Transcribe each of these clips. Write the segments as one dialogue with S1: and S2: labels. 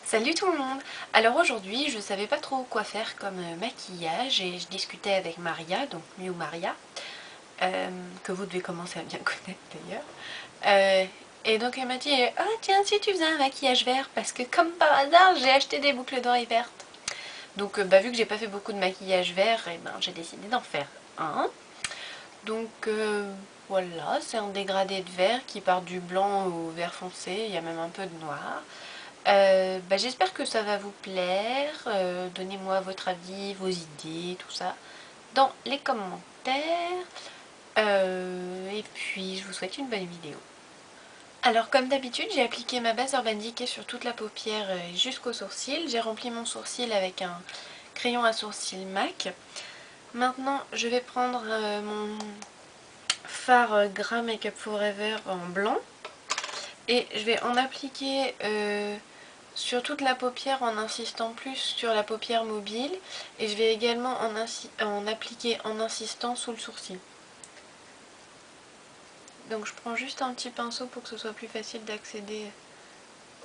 S1: Salut tout le monde! Alors aujourd'hui je savais pas trop quoi faire comme maquillage et je discutais avec Maria, donc Miu Maria, que vous devez commencer à bien connaître d'ailleurs. Et donc elle m'a dit ah tiens si tu faisais un maquillage vert parce que comme par hasard j'ai acheté des boucles d'oreilles vertes. Donc vu que j'ai pas fait beaucoup de maquillage vert, et ben, j'ai décidé d'en faire un. Donc voilà, c'est un dégradé de vert qui part du blanc au vert foncé, il y a même un peu de noir. J'espère que ça va vous plaire, donnez-moi votre avis, vos idées, tout ça dans les commentaires, et puis je vous souhaite une bonne vidéo. Alors comme d'habitude j'ai appliqué ma base Urban Decay sur toute la paupière jusqu'au sourcil, j'ai rempli mon sourcil avec un crayon à sourcil MAC. Maintenant je vais prendre mon fard Gras Makeup Forever en blanc et je vais en appliquer sur toute la paupière en insistant plus sur la paupière mobile et je vais également en appliquer en insistant sous le sourcil. Donc je prends juste un petit pinceau pour que ce soit plus facile d'accéder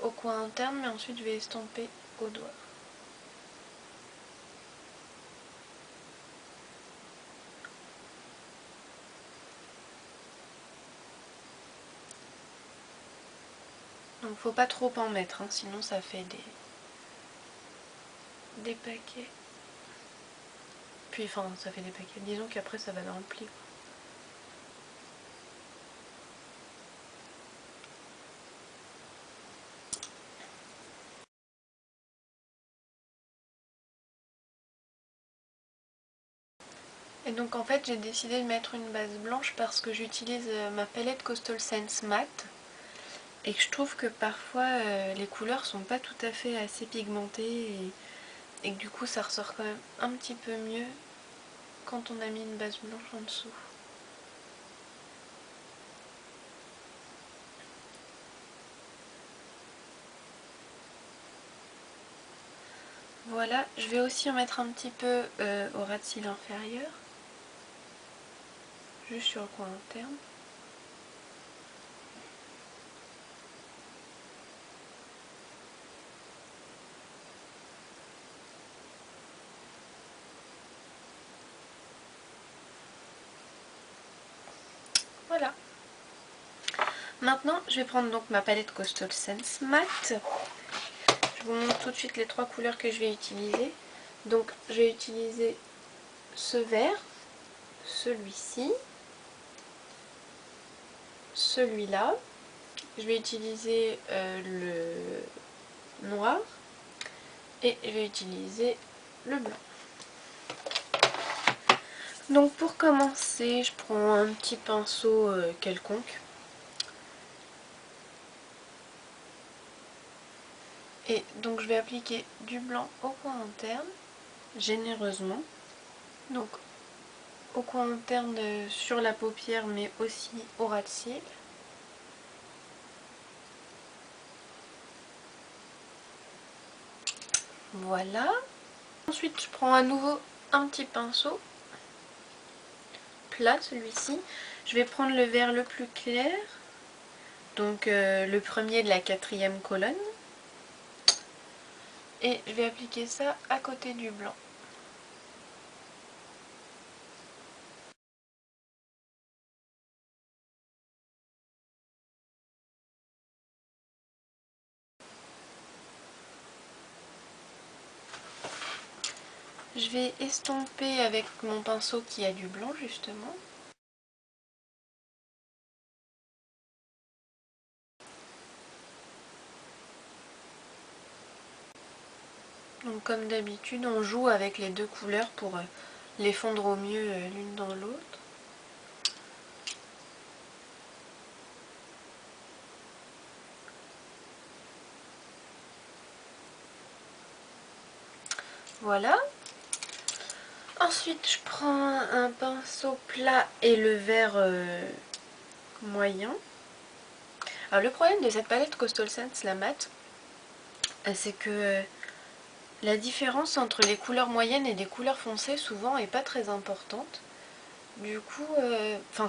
S1: au coin interne, mais ensuite je vais estomper au doigt. Donc faut pas trop en mettre, hein, sinon ça fait des paquets. Puis enfin ça fait des paquets, disons qu'après ça va dans le pli. Et donc en fait j'ai décidé de mettre une base blanche parce que j'utilise ma palette Coastal Scents Matte et que je trouve que parfois les couleurs sont pas tout à fait assez pigmentées et que du coup ça ressort quand même un petit peu mieux quand on a mis une base blanche en dessous. Voilà, je vais aussi en mettre un petit peu au ras de cils inférieur, juste sur le coin interne. Voilà. Maintenant, je vais prendre donc ma palette Coastal Scents Matte. Je vous montre tout de suite les trois couleurs que je vais utiliser. Donc, je vais utiliser ce vert, celui-ci, celui-là. Je vais utiliser le noir et je vais utiliser le blanc. Donc pour commencer, je prends un petit pinceau quelconque. Et donc je vais appliquer du blanc au coin interne, généreusement. Donc au coin interne sur la paupière mais aussi au ras de cils. Voilà. Ensuite je prends à nouveau un petit pinceau plat, celui-ci. Je vais prendre le vert le plus clair, donc le premier de la quatrième colonne. Et je vais appliquer ça à côté du blanc. Je vais estomper avec mon pinceau qui a du blanc justement. Donc comme d'habitude on joue avec les deux couleurs pour les fondre au mieux l'une dans l'autre. Voilà. Ensuite je prends un pinceau plat et le vert moyen. Alors le problème de cette palette Coastal Scents, la matte, c'est que la différence entre les couleurs moyennes et des couleurs foncées souvent est pas très importante. Du coup,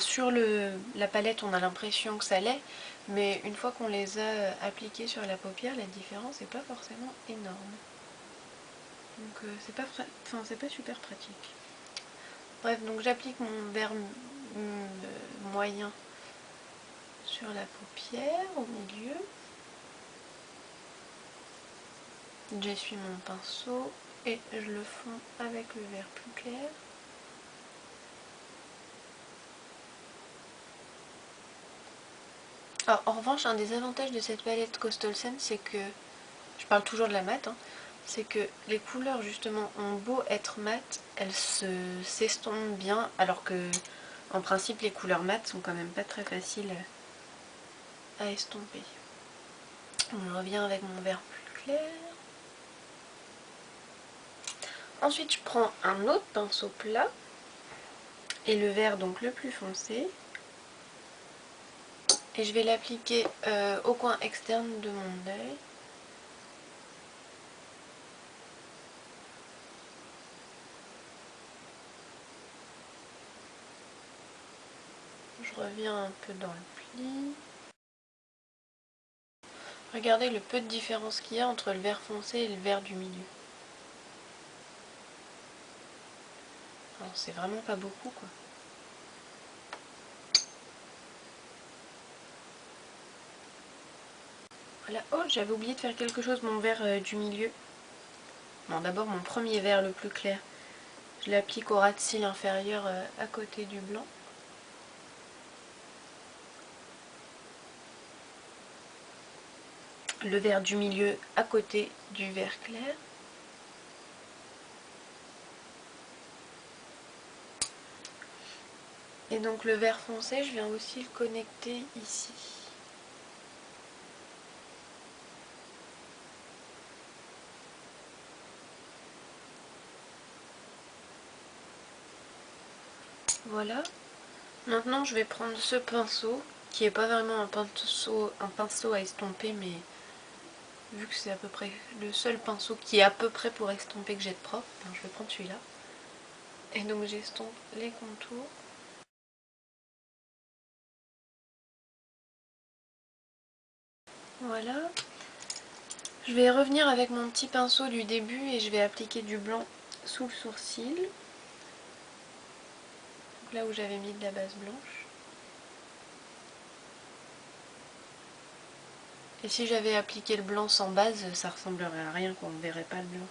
S1: sur la palette on a l'impression que ça l'est, mais une fois qu'on les a appliqués sur la paupière, la différence n'est pas forcément énorme. Donc c'est pas super pratique. Bref, donc j'applique mon verre moyen sur la paupière au milieu. J'essuie mon pinceau et je le fonds avec le verre plus clair. Alors, en revanche, un des avantages de cette palette Coastal Scent, c'est que, je parle toujours de la mat, hein, c'est que les couleurs justement ont beau être mat, elles s'estompent bien, alors que en principe les couleurs mat sont quand même pas très faciles à estomper. Je reviens avec mon verre plus clair. Ensuite je prends un autre pinceau plat et le vert donc le plus foncé. Et je vais l'appliquer au coin externe de mon œil. Je reviens un peu dans le pli. Regardez le peu de différence qu'il y a entre le vert foncé et le vert du milieu. Alors c'est vraiment pas beaucoup quoi. Voilà. Oh, j'avais oublié de faire quelque chose, mon vert du milieu. Bon, d'abord mon premier vert le plus clair. Je l'applique au ras de cils inférieur à côté du blanc. Le vert du milieu à côté du vert clair. Et donc le vert foncé, je viens aussi le connecter ici. Voilà. Maintenant je vais prendre ce pinceau, qui est pas vraiment un pinceau à estomper, mais vu que c'est à peu près le seul pinceau qui est à peu près pour estomper que j'ai de propre, je vais prendre celui-là. Et donc j'estompe les contours. Voilà. Je vais revenir avec mon petit pinceau du début et je vais appliquer du blanc sous le sourcil. Donc là où j'avais mis de la base blanche. Et si j'avais appliqué le blanc sans base, ça ressemblerait à rien, qu'on ne verrait pas le blanc.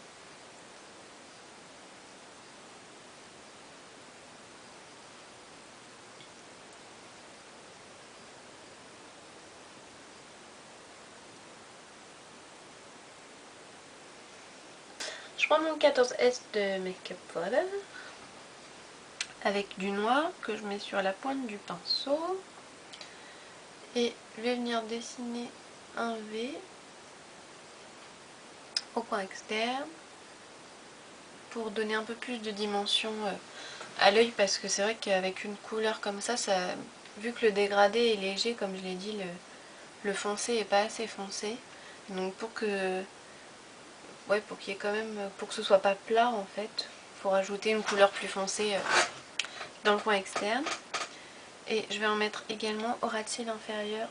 S1: Je prends mon 14S de Make Up Forever avec du noir que je mets sur la pointe du pinceau. Et je vais venir dessiner un V au coin externe pour donner un peu plus de dimension à l'œil, parce que c'est vrai qu'avec une couleur comme ça, vu que le dégradé est léger, comme je l'ai dit, le foncé est pas assez foncé. Donc pour qu'il y ait quand même, pour que ce soit pas plat en fait, il faut rajouter une couleur plus foncée dans le coin externe. Et je vais en mettre également au ras de cils inférieur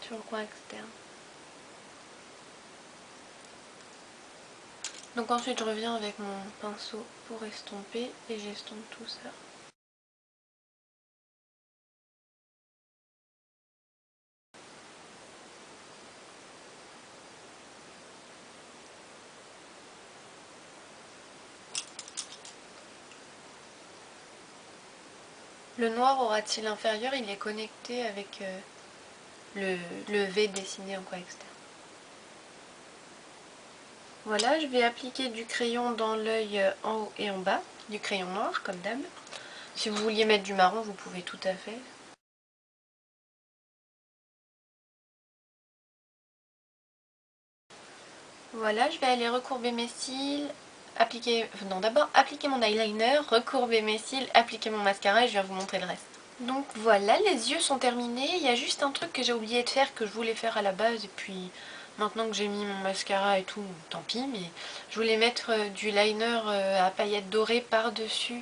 S1: sur le coin externe. Donc ensuite je reviens avec mon pinceau pour estomper et j'estompe tout ça. Le noir au ras de cils inférieur, il est connecté avec le V dessiné en coin externe. Voilà, je vais appliquer du crayon dans l'œil en haut et en bas, du crayon noir comme d'hab. Si vous vouliez mettre du marron, vous pouvez tout à fait. Voilà, je vais aller recourber mes cils, d'abord appliquer mon eyeliner, recourber mes cils, appliquer mon mascara et je viens vous montrer le reste. Donc voilà, les yeux sont terminés. Il y a juste un truc que j'ai oublié de faire, que je voulais faire à la base, et puis maintenant que j'ai mis mon mascara et tout, tant pis, mais je voulais mettre du liner à paillettes dorées par-dessus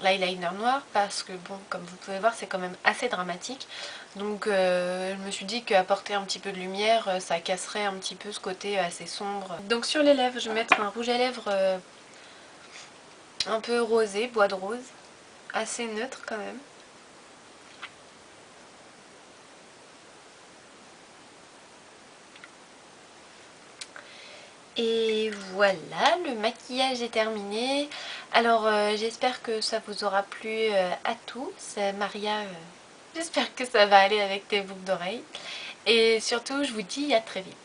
S1: l'eyeliner noir parce que bon, comme vous pouvez voir, c'est quand même assez dramatique. Donc je me suis dit qu'apporter un petit peu de lumière, ça casserait un petit peu ce côté assez sombre. Donc sur les lèvres, je vais mettre un rouge à lèvres un peu rosé, bois de rose, assez neutre quand même. Et voilà, le maquillage est terminé. Alors j'espère que ça vous aura plu à tous. Maria, j'espère que ça va aller avec tes boucles d'oreilles. Et surtout, je vous dis à très vite.